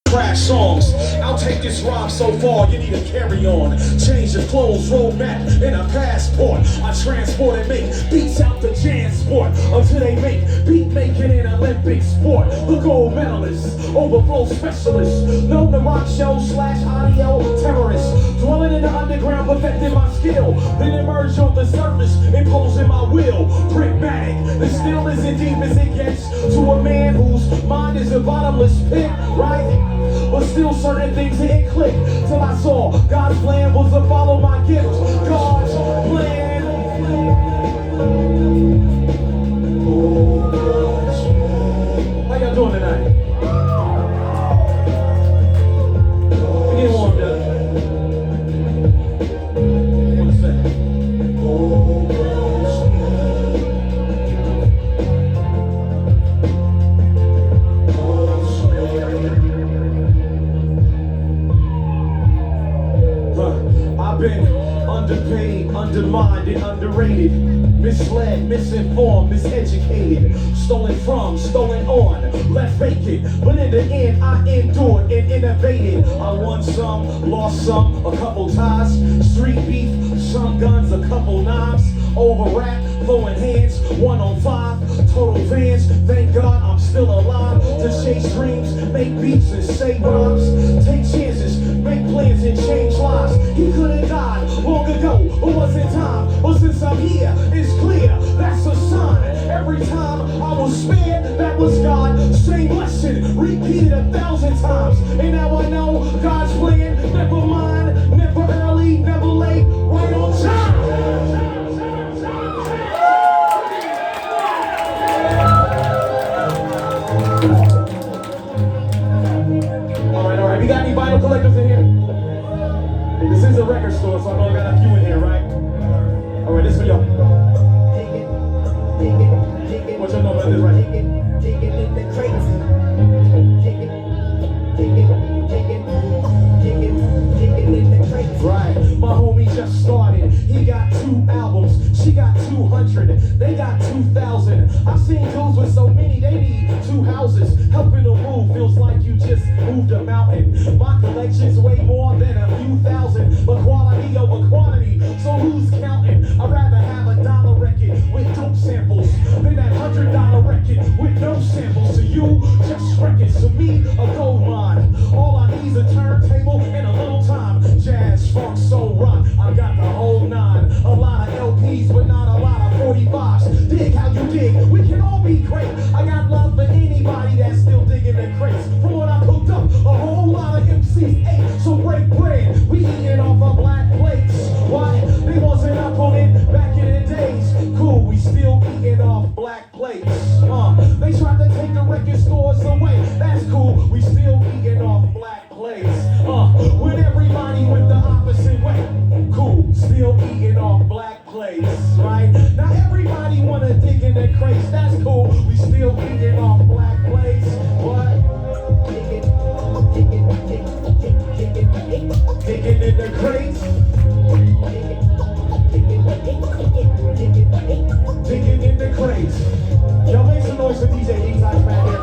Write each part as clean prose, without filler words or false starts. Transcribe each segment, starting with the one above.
Crash songs. I'll take this rhyme so far, you need to carry on. Change your clothes, roadmap, and a passport. I transport and make beats out the Jansport until they make beat making an Olympic sport. The gold medalist, overflow specialist, known to rock show / audio terrorist. Dwelling in the underground, perfecting my skill. Then emerge on the surface, imposing my will. Pragmatic, the still as deep as it gets to a man whose mind is a bottomless pit, right? But still certain things didn't click till I saw God's plan was to follow my gift. God's plan. How y'all doing tonight? Get warmed up. One second. I've been underpaid, undermined, and underrated, misled, misinformed, miseducated, stolen from, stolen on, left vacant. But in the end, I endured and innovated. I won some, lost some, a couple ties, street beef, some guns, a couple knives, over rap, flowing hands, 1 on 5, total fans. Thank God I'm still alive to chase dreams, make beats and say rhymes, take chances, make plans and change lives. He could have died long ago, but wasn't time. But since I'm here, it's clear, that's a sign. Every time I was spared, that was God. Same lesson, repeated 1,000 times. And now I know God's plan, never mind, never early, never late, right on time. All right, we got any vinyl collectors in here? This is a record store, so I know I got a few in here, right? All right, this for y'all. What y'all know about this, right? Digging in the crates. Digging in the crates. Right, my homie just started. He got 2 albums, she got 200, they got 2,000. I've seen dudes with so many, they need 2 houses. Helping them move feels like you just moved a mountain. My collection's way more than a few thousand, but quality over quantity, so who's counting? I'd rather have a dollar record with dope samples than that $100 record with no samples. To you, just records. To me, a gold mine. All I need is a turntable and a little time. Jazz, funk, soul, rock, I got the whole 9. A lot of LPs, but not a lot of 45s. Dig how you dig, we can all be great. I got love for anybody that's still digging the crates. From what I cooked up, a whole lot of MCs ate. So break bread, we eating off of black plates. Why? They wasn't up on it back in the days. Cool, we still eating off black plates. They tried to take the record stores away. That's cool, we still eating off black plates. When everybody went the opposite way. Cool, still eating off black plates, right? Now everybody wanna dig in the crates. That's cool, we still eating off black plates. What? Digging in the crates. Digging in the crates. Y'all make some noise for DJ D-Type back there.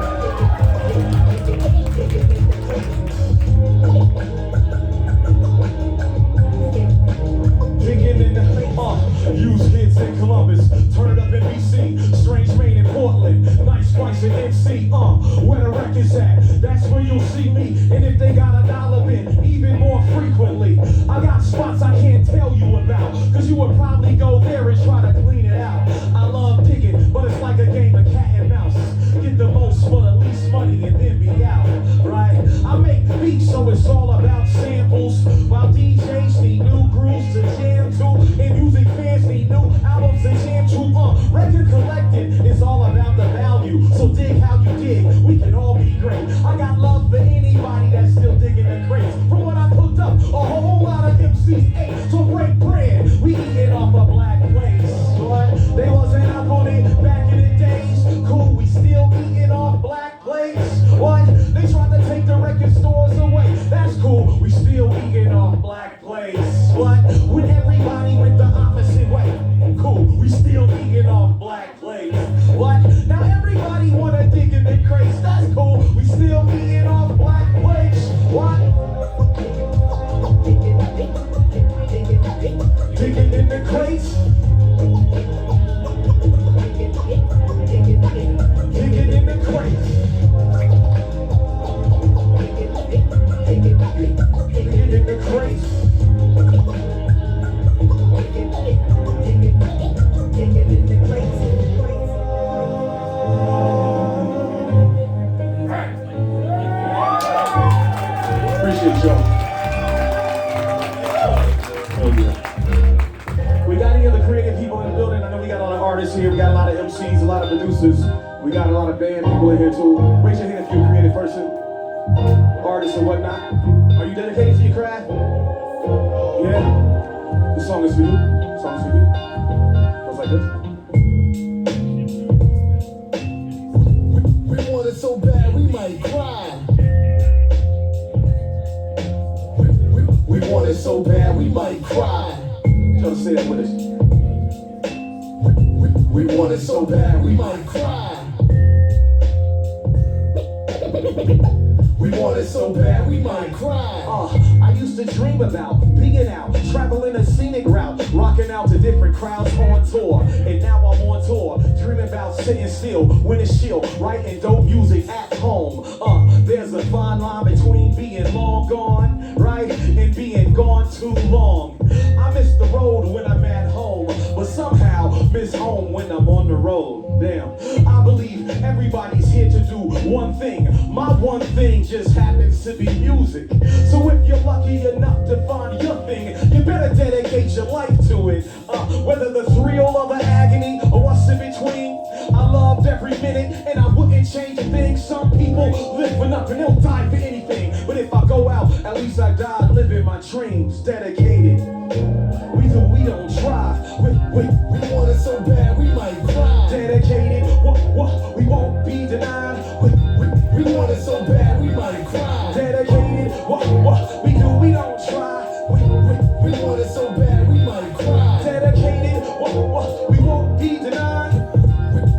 Digging in the use hits in Columbus, turn it up in BC, Strange Main in Portland, Nice Price in NC, where the record's at, that's where you'll see me. And if they got a dollar bin, even more frequently. I got spots I can't tell you about, cause you would probably go there and try to clean it out. I love digging, but it's like a game of cat and mouse. Get the most for the least money and then be out, right? I make beats, so it's all about samples, while DJs need new grooves to jam to, and music fans need new albums to jam to. Record collecting is all about the value, so dig how you dig, we can all be great. I got love for anybody that's still digging the crates. From what I cooked up, a whole lot of MCs ate, so break bread, we eating off a black plate. shit, Joe. Oh, yeah. We got any other creative people in the building? I know we got a lot of artists here. We got a lot of MCs, a lot of producers. We got a lot of band people in here, too. Raise your hand if you're a creative person, artist or whatnot. Are you dedicated to your craft? Yeah? This song is for you. This song is for you. Goes like this. We want it so bad we might cry. We want it so bad we might cry. Try to say that with us. We want it so bad we might cry. We want it so bad we might cry. I used to dream about being out, traveling a scenic route, rocking out to different crowds on tour. And now I'm on tour, dreaming about sitting still, when it's chill, writing dope music at home. There's a fine line between being long gone, right, and being gone too long. I miss the road when I'm at home, but somehow miss home when I'm on the road. Damn, I believe everybody's here to do one thing. My one thing just happens to be music. So if you're lucky enough to find your thing, you better dedicate your life to it. Whether the thrill or the agony or what's in between, I loved every minute and I wouldn't change a thing. Some people live for nothing, they'll die for anything. But if I go out, at least I died living my dreams. Dedicated. We don't try. We want it so bad we might cry. Dedicated. We won't be denied. We want it so bad we might cry. Dedicated. We don't try. We want it so bad we might cry. Dedicated. We won't be denied.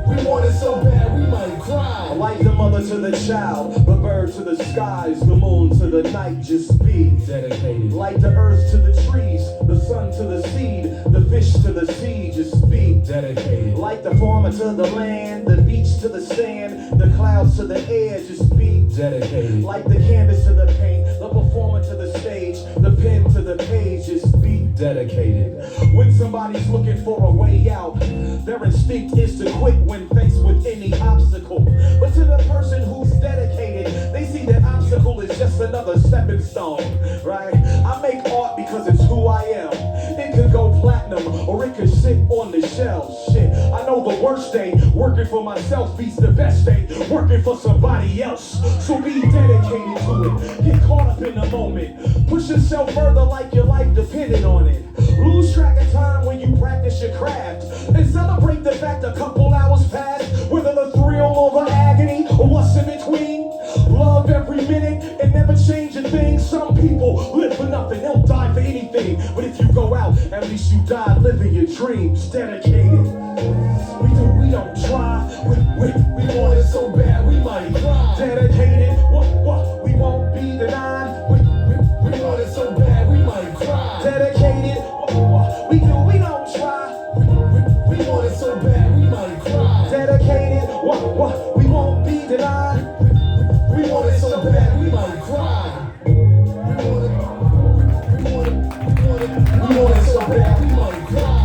We want it so bad we might cry. Like the mother to the child, the bird to the skies, the moon to the night, just be dedicated. Like the earth to the trees, the sun to the seed, the fish to the sea, just be dedicated. Like the farmer to the land, the beach to the sand, the clouds to the air, just be dedicated. Like the canvas to the paint, the performer to the stage, the pen to the page, just be dedicated. When somebody's looking for a way out, their instinct is to quit when faced with any obstacle. But to the person who's dedicated, they see that obstacle is just another stepping stone, right? I make art because it's who I am. It could go platinum or it could sit on the shelves. Shit, I know the worst day working for myself beats the best day working for somebody else. So be dedicated to it. Get caught up in the moment. Push yourself further like your life depended on it. Lose track of time when you practice your craft and celebrate the fact a couple hours passed. Whether the thrill or the agony or what's in between. Love every minute and never change a thing. Some people live for nothing, they'll die for anything. But if you go out, at least you died living your dreams. Dedicated. We don't try. We want it so bad we might cry. Dedicated. We won't be denied. We want it so bad we might cry. Dedicated. We don't try. We want it so bad we might cry. Dedicated. We won't be denied. We want it so bad we might cry. We want it so bad we might cry.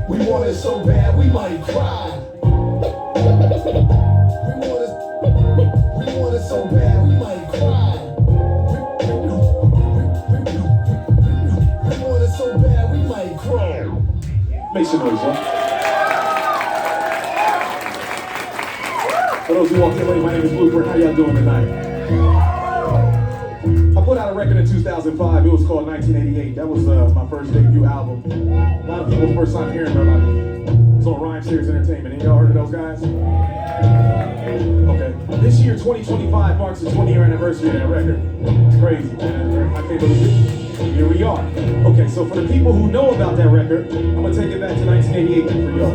We want it so bad we might cry. We want it so bad we might cry. We want it so bad we might cry. Make some noise, huh? For those who walked in late, my name is Blueprint. How y'all doing tonight? I put out a record in 2005. It was called 1988. That was my first debut album. A lot of people first time hearing about me. It's on Rhyme Series Entertainment. Ain't y'all heard of those guys? Okay. This year, 2025, marks the 20-year anniversary of that record. It's crazy, man. I can't believe it. Here we are. Okay, so for the people who know about that record, I'm gonna take it back to 1988 for y'all.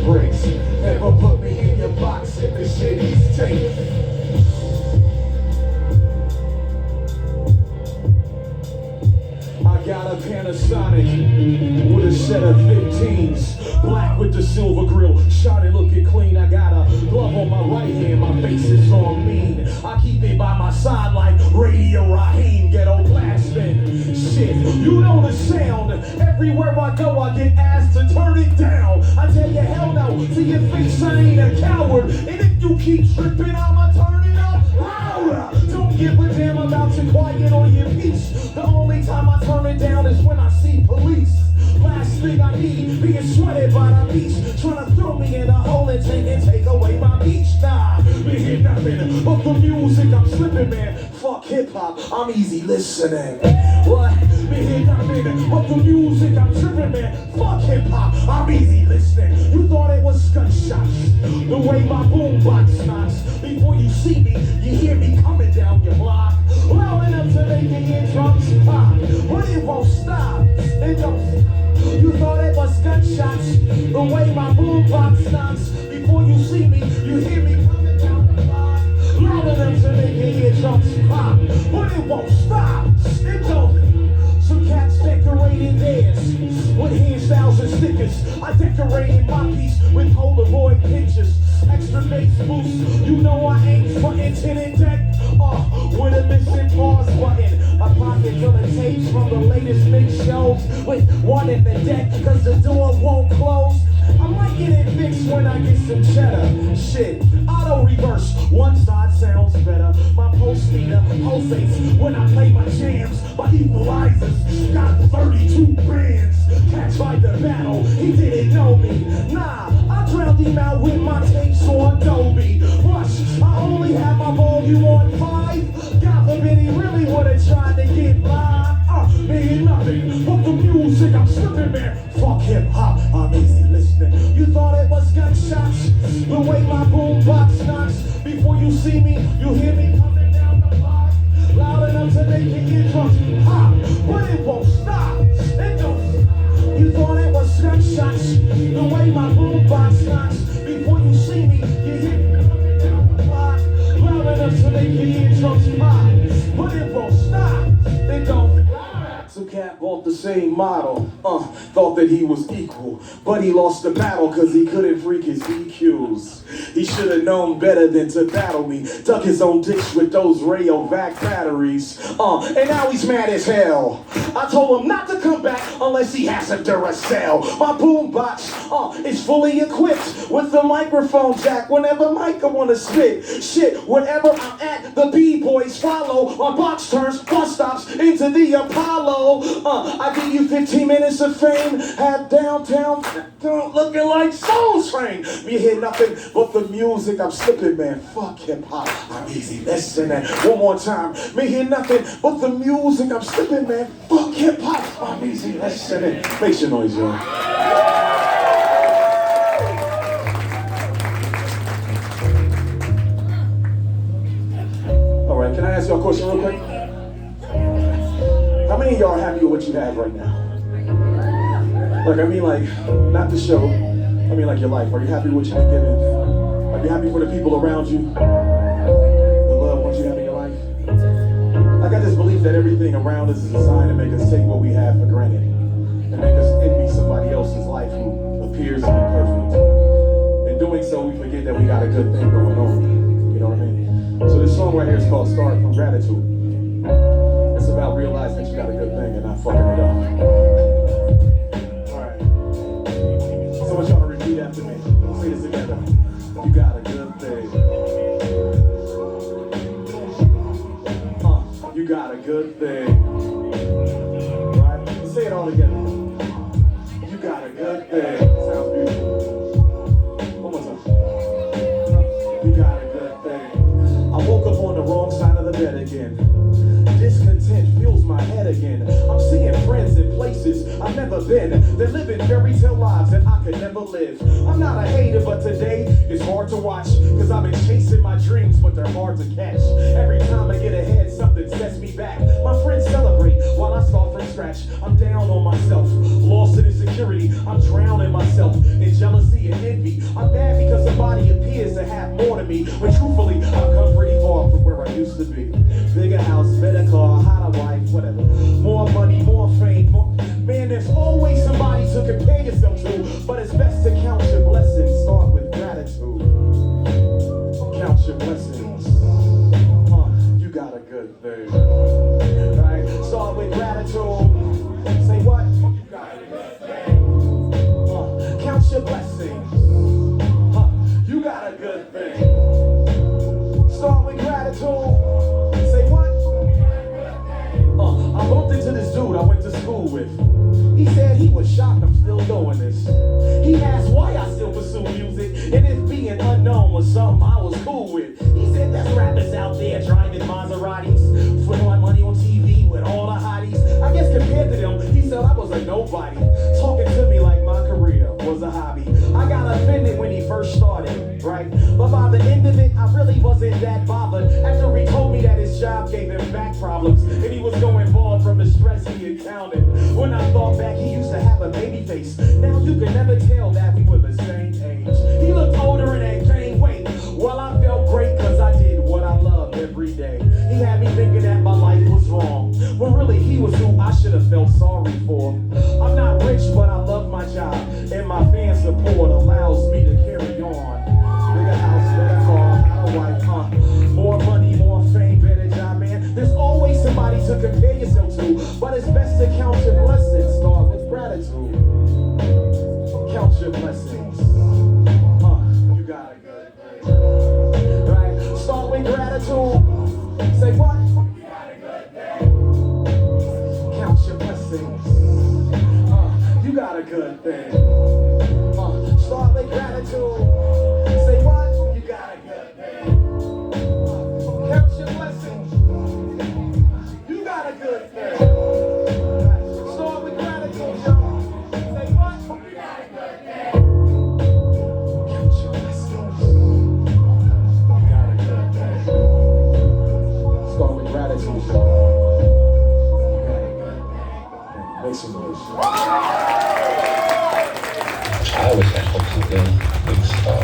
breaks. Never put me in your box if the shit is tape. I got a Panasonic with a set of 15s, black with the silver grill, shot it looking clean. I got a glove on my right hand, my face is all mean. I keep it by my side like Radio Raheem, ghetto blasting. Shit, you know the sound. Everywhere I go, I get asked to turn it down. I tell you, hell no, to your face, I ain't a coward. And if you keep tripping, I'ma turn it up louder. Don't give a damn about your quiet or your peace. The only time I turn it down is when I see police. Last thing I need, being sweated by the beach, trying to throw me in a hole and take away my beach. Nah, we hear nothing but the music. I'm slipping, man. Fuck hip hop, I'm easy listening. What? We hear nothing but the music. I'm tripping, man. Fuck hip hop, I'm easy listening. You thought it was gunshots, the way my boombox knocks. Before you see me, you hear me coming down your block, loud enough to make your eardrums pop, but it won't stop. It don't. You thought it was gunshots, the way my boombox knocks. Before you see me, you hear me coming down the block, loud enough to make your eardrums pop, but it won't stop. It don't. Some cats decorated theirs with hairstyles and stickers. I decorated my piece with Polaroid pictures. Extra bass boost, you know I ain't frontin' tinted deck. With a missing pause button. A pocket full of tapes from the latest mix shows, with one in the deck cause the door won't close. I might get it fixed when I get some cheddar. Shit, auto reverse, one side sounds better. My pulse meter pulsates when I play my jams. My equalizers got 32 bands. Catch by the battle, he didn't know me. Nah, I drowned him out with my tapes on Dolby. Rush, I only have my volume on 5. God forbid he really would've tried to get live. Man, nothing but the music, I'm slipping, man. Fuck hip hop, I'm easy listening. You thought it was gunshots, the way my boombox knocks. Before you see me, you hear me coming down the block, loud enough to make your eardrums pop, but it won't stop. It don't. You thought it was gunshots, the way my boombox knocks. Before you see me, you hear me coming down the block, loud enough to make your eardrums pop, but it won't stop. It don't. Some cat bought the same model, thought that he was equal, but he lost the battle cause he couldn't freak his EQs. He should have known better than to battle me, dug his own ditch with those Rayovac batteries, and now he's mad as hell. I told him not to come back unless he has a Duracell. My boombox, is fully equipped with the microphone jack whenever Micah wanna spit. Shit, whenever I'm at, the B-boys follow. My box turns bus stops into the Apollo. I give you 15 minutes of fame, have downtown looking like Soul Train. You hear nothing but the music, I'm slipping, man. Fuck hip hop, I'm easy listening. One more time, me hear nothing but the music, I'm slipping, man. Fuck hip hop, I'm easy listening. Make some noise, y'all. All right, can I ask y'all a question real quick? How many of y'all are happy with what you have right now? Like, I mean, like, not the show. I mean, like, your life. Are you happy with what you've been given? Are you happy for the people around you? The loved ones you have in your life? I got this belief that everything around us is designed to make us take what we have for granted and make us envy somebody else's life who appears to be perfect. In doing so, we forget that we got a good thing going on. You know what I mean? So this song right here is called Start From Gratitude. It's about realizing that you got a good thing and not fucking it up. Alright. So I want y'all to repeat after me. Let's say this together. You got a good thing. You got a good thing. Right? Let's say it all together. You got a good thing. Sounds beautiful. One more time. You got a good thing. I woke up on the wrong side of the bed again. Discontent fills my head again. I'm seeing friends in places I've never been. They're living fairy tale lives that I could never live. I'm not a hater, but today is hard to watch. Cause I've been chasing my dreams, but they're hard to catch. Every time I get ahead, something sets me back. My friends celebrate while I start from scratch. I'm down on myself, lost in insecurity. I'm drowning myself in jealousy and envy. me. When truthfully, I've come pretty far from where I used to be. Bigger house, better car, hotter wife, whatever. More money, more fame, more... Man, there's always somebody to compare yourself to, but it's best to count your blessings. Start with gratitude. Count your blessings. You got a good thing. Right? Start with gratitude. Say what? You got a good thing. Count your blessings. You got a good thing. Start with gratitude. Say what? I bumped into this dude I went to school with. He said he was shocked I'm still doing this. He asked why I still pursue music, and if being unknown was something I was cool with. He said there's rappers out there driving Maseratis, flinging money on TV with all the hotties. I guess compared to them, he said I was a nobody, talking to me like my career was a hobby. I got offended when he first started, right? But by the end of it, I really wasn't that bothered. After he told me that his job gave him back problems, and he was going bald from the stress he encountered. When I thought back, he used to have a baby face. Now you can never tell that we were the same age. He looked older and had gained weight. Well, I felt great because I did what I loved every day. He had me thinking that my life was wrong, when really he was who I should have felt sorry for. I'm not rich, but I love my job, and my fan support allows me to carry on. Bigger house, better car, hotter wife, more money, more fame, better job, man. There's always somebody to compare yourself to, but it's best to count your blessings. Start with gratitude. Count your blessings. You got a good thing. Right? Start with gratitude. Say what? You got a good thing. Count your blessings. You got a good thing. Start with gratitude. Say what? You got a good thing. Count your blessings. You got a good thing. Start with gratitude, y'all. Say what? You got a good thing. Count your blessings. You got a good thing. Start with gratitude, y'all. You got a good thing. Make some noise. I wish I hope to be a big star.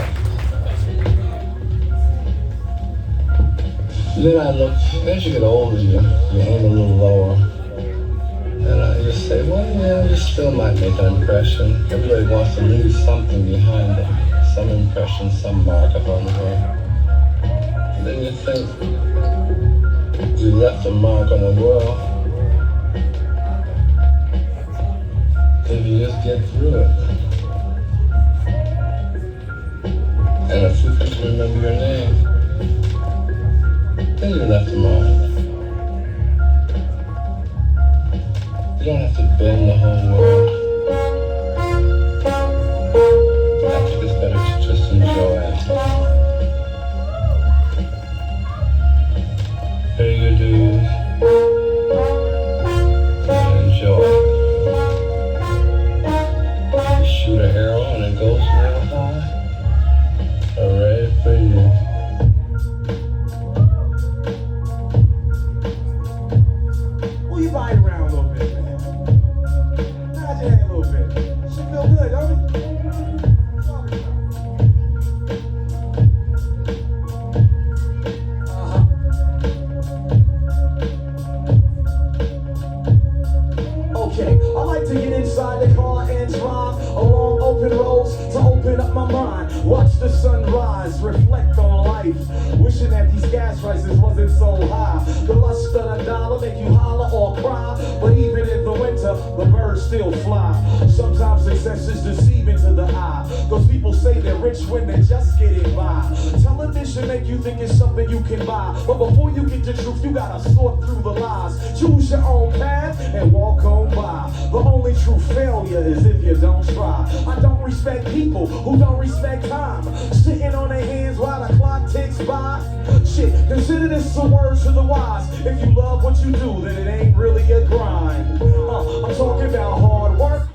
Then I look, as you get older, you aim a little lower. And I just say, well, yeah, you still might make an impression. Everybody wants to leave something behind them. Some impression, some mark upon the world. And then you think, you left a mark on the world. If you just get through it. And if you can remember your name, then you left a mark. You don't have to bend the whole world. I think it's better to just enjoy it. Pay your dues and enjoy. You shoot an arrow and it goes real high. Hooray for you. Will you bite around a little bit, man? Nod your head a little bit. Should feel good, don't it? Okay, I like to get inside the car and drive along open roads to open up my mind. Watch the sunrise, reflect on life. Wishing that these gas prices wasn't so high. The lust of the dollar make you holler or cry. But even in the winter, the birds still fly. Sometimes success is deceiving to the eye. Those people say they're rich when they're just getting by. Television make you think it's something you can buy. But before you get the truth, you gotta sort through the lies. Choose your own path and walk on by. The only true failure is if you don't try. I don't respect people who don't respect time. Sitting on their hands while the clock ticks by. Shit, consider this a word to the wise. If you love what you do, then it ain't really a grind. I'm talking about hard work.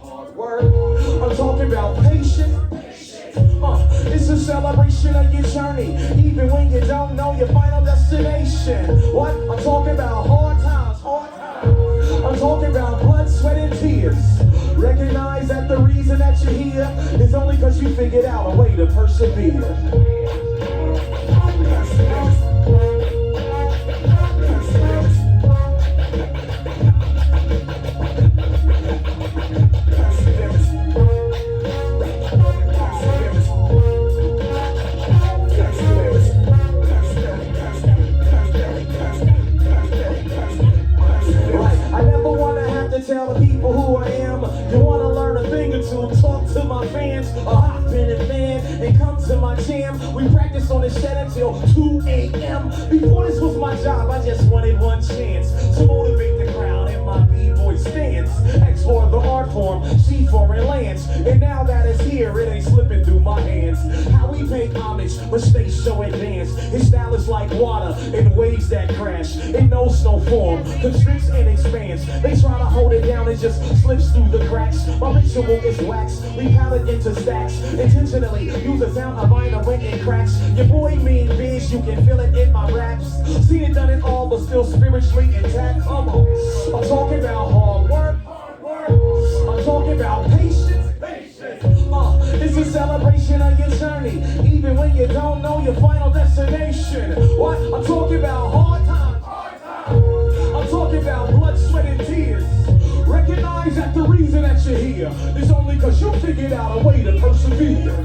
I'm talking about patience. It's a celebration of your journey, even when you don't know your final destination. What? I'm talking about hard times. I'm talking about blood, sweat, and tears. Recognize that the reason that you're here is only because you figured out a way to persevere. to talk to my fans, or hop in a van and come to my jam. We practice on the shed until 2 a.m. Before this was my job, I just wanted one chance to motivate the crowd in my b-boy stance. X for the art form, C for lands, and now that it's here, it ain't slipping through my hands. How we pay homage, but stay so advanced. His style is like water in waves that crash. It knows no form, constricts and expands. They try to hold it down, it just slips through the cracks. My ritual is wax, we pound it into stacks. Intentionally use the sound of vinyl when it cracks. Your boy mean biz, you can feel it in my raps. Seen it, done it all, but still spiritually intact. Come on, I'm talking about hard work. I'm talking about patience. It's a celebration of your journey, even when you don't know your final destination. What? I'm talking about hard times. I'm talking about blood, sweat, and tears. Recognize that the reason that you're here is only because you figured out a way to persevere.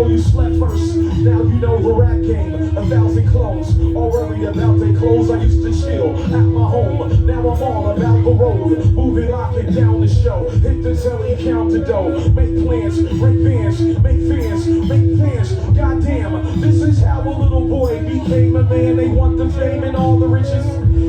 You slept first, now you know the rap game. 1,000 clones, all worried about their clothes. I used to chill at my home, now I'm all about the road. Moving, locking down the show, hit the telly, count the dough. Make plans, break bands, make fans, make fans. Goddamn, this is how a little boy became a man. They want the fame and all the riches,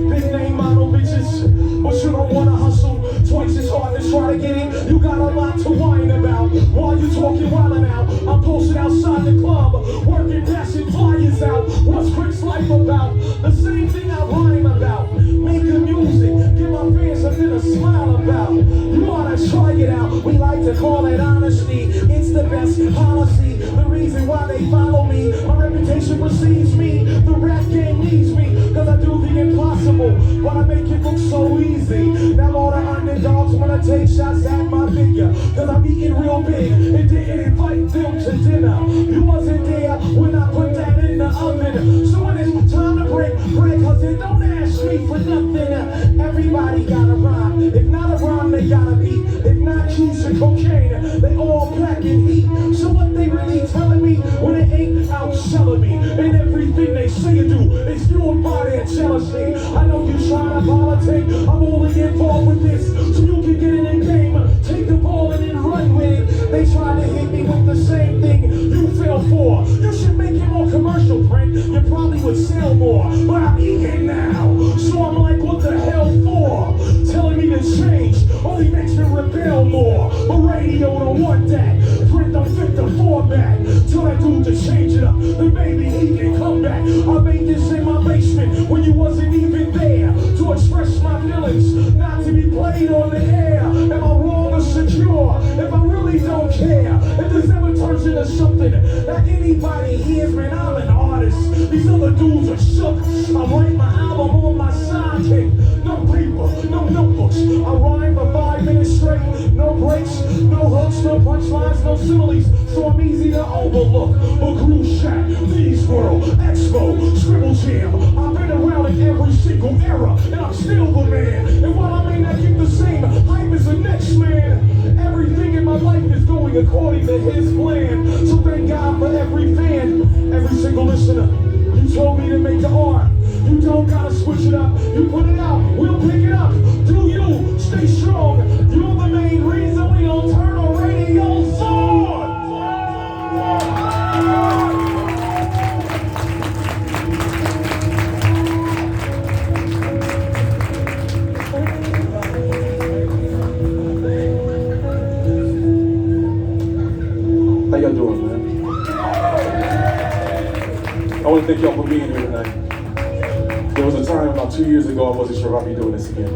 big name model bitches, but you don't wanna hustle twice as hard to try to get it. You got a lot to whine about while you talking wildin' out. I'm posted outside the club, working, passing flyers out. What's Chris life about? The same thing I rhyme about. Making music, give my fans something to smile about. You oughta try it out. We like to call it honesty. It's the best policy. The reason why they follow me, my reputation precedes me. The rap game needs me, cause I do the impossible, but I make it look so easy. Now all the underdogs wanna take shots at my figure, cause I'm eating real big and didn't invite them to dinner. You wasn't there when I put that in the oven. So when it's time to break bread, cause it don't ask me for nothing. Everybody got a rhyme. If not a rhyme, they got a beat. If not keys and cocaine, they all pack and heat. So what they really telling me when it ain't out selling me? And everything they say and do is fueled by their jealousy. I know you trying to politic, I'm only involved with this so you can get in the game, take the ball and then run with it. They try before, but I'm eating now. So I'm like, what the hell for? Telling me to change only makes me rebel more. But radio don't want that. Print don't fit the format. Tell that dude to change it up. Then maybe he can come back. I made this in my basement when you wasn't even there to express my feelings, not to be played on the air. Am I wrong or secure? If I really don't care, if this ever turns into something that anybody hears, man, I'm an artist. These other dudes are shook. I write my album on my sidekick. No paper, no notebooks. I rhyme for 5 minutes straight. No breaks, no hooks, no punchlines, no similes. So I'm easy to overlook. A groove shack, These World, Expo, Scribble Jam. I've been around in every single era, and I'm still the man. And while I may not get the same hype as the next man, everything in my life is going according to his plan. So thank God for every fan, every single listener. You told me to make the art. You don't gotta switch it up. You put it out, we'll pick it up. Do you stay strong? You're the main reason we don't turn on radio's on. How y'all doing, man? I want to thank y'all for being here tonight. There was a time about 2 years ago I wasn't sure if I'd be doing this again.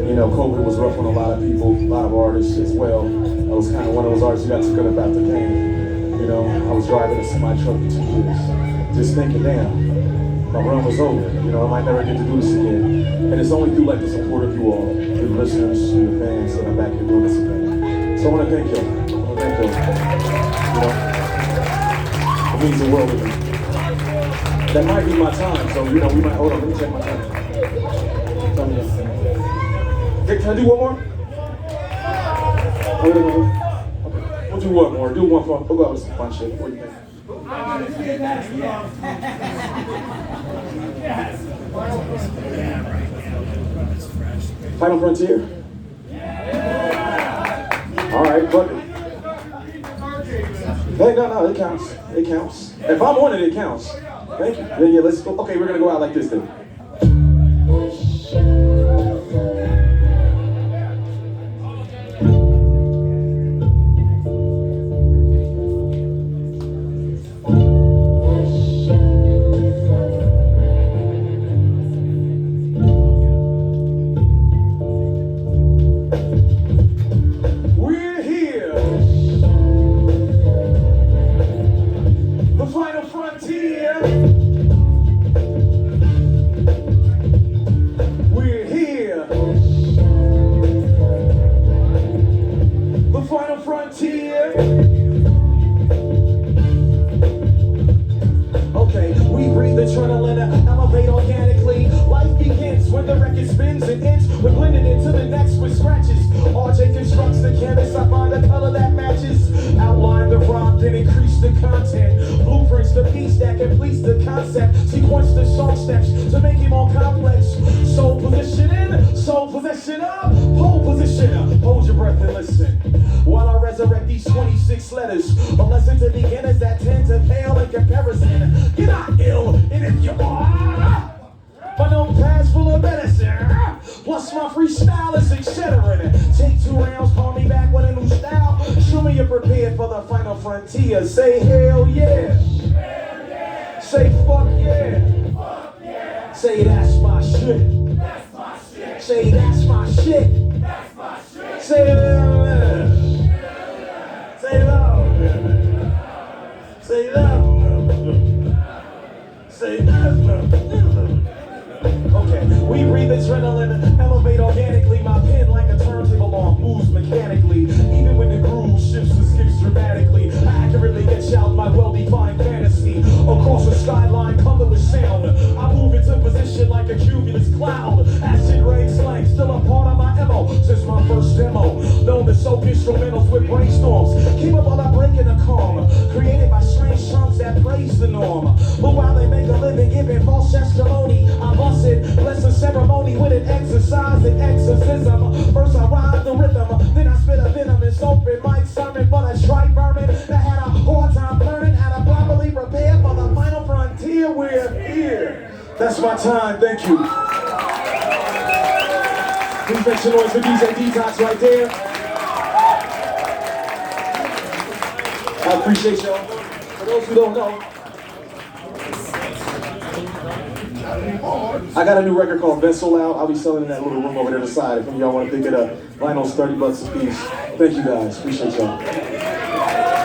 You know, COVID was rough on a lot of people, a lot of artists as well. I was kind of one of those artists who got took up after pain. You know, I was driving a semi-truck for 2 years, just thinking, damn, my run was over. You know, I might never get to do this again. And it's only through like the support of you all, your listeners, your fans, that I'm back here doing this again. So I want to thank y'all. I want to thank y'all. You know, it means the world to me. That might be my time, so you know, we might, hold on, let me check my time. Tell me that. Hey, can I do one more? Okay, we'll do one more. Do one more. We'll go out with some fun shit. What do you think? Final Frontier? All right, fuck it. Hey, no, it counts. It counts. If I'm on it, it counts. Thank you. Yeah, let's go. Okay, we're gonna go out like this then. We're here. The final frontier. We're here. The final frontier. Okay, we breathe adrenaline, elevate organically. Life begins when the record spins an inch. We're blending into the next with scratches. RJ constructs the canvas, I find a color that matches. Outline the rhyme, then increase the content. Blueprints the piece that completes the concept. Sequence the song steps to make it more complex. Soul position in, soul possession up, pole position up. Hold your breath and listen while I resurrect these 26 letters. A lesson to beginners that tend to pale in comparison. You're not ill, and if you are, my notepad's full of medicine. Plus my freestyle is etc. Take 2 rounds, call me back with a new style. Show me you're prepared for the final frontier. Say hell yeah. Hell yeah. Say fuck yeah. Fuck yeah. Say that's my shit. That's my shit. Say that's my shit. That's my shit. Say love. Say love. Say love. Say love. Okay, we breathe adrenaline, elevate organically. My pen like a turntable on moves mechanically. Even when the groove shifts and skips dramatically, I accurately etch out my well-defined fantasy. Across the skyline, covered with sound, I move into position like a cumulus cloud. Acid rain slang, still a part of my MO since my first demo. Known to soak instrumentals with brainstorms. Keep up while I break in the calm. Created by strange chunks that praise the norm. But while they make a living giving false testimony, I bust it. Bless a ceremony with an exercise and exorcism. First I ride the rhythm, then I spit a venomous open mic sermon for the tripe vermin that had a hard time learning how to properly prepare for the final frontier. We're here. That's my time. Thank you. Please make some noise for DJ Detox right there. I appreciate y'all. For those who don't know, I got a new record called Vessel out. I'll be selling in that little room over there to the side. If any of y'all want to pick it up, vinyl's $30 a piece. Thank you guys. Appreciate y'all.